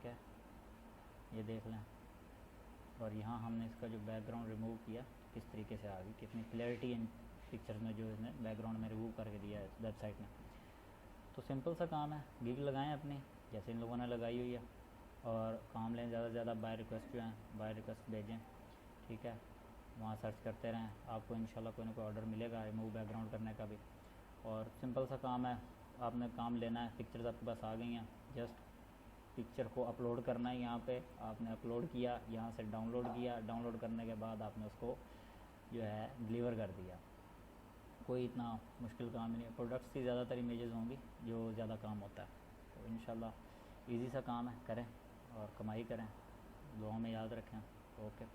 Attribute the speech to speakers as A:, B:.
A: ठीक है, ये देख लें। और यहाँ हमने इसका जो बैकग्राउंड रिमूव किया किस तरीके से आ गई, कितनी क्लैरिटी इन पिक्चर्स में जो इसने बैकग्राउंड में रिमूव करके दिया है वेबसाइट में। तो सिंपल सा काम है, गिग लगाएं अपनी जैसे इन लोगों ने लगाई हुई है, और काम लें ज़्यादा से ज़्यादा। बाय रिक्वेस्ट जो हैं बाय रिक्वेस्ट भेजें, ठीक है, वहाँ सर्च करते रहें, आपको इंशाल्लाह कोई ना कोई ऑर्डर मिलेगा रिमूव बैकग्राउंड करने का भी। और सिंपल सा काम है, आपने काम लेना है, पिक्चर्स आपके पास आ गई हैं, जस्ट पिक्चर को अपलोड करना है। यहाँ पे आपने अपलोड किया, यहाँ से डाउनलोड किया, डाउनलोड करने के बाद आपने उसको जो है डिलीवर कर दिया। कोई इतना मुश्किल काम नहीं है। प्रोडक्ट्स की ज़्यादातर इमेजेस होंगी जो ज़्यादा काम होता है, तो इंशाल्लाह इजी सा काम है, करें और कमाई करें। दुआ में याद रखें। ओके।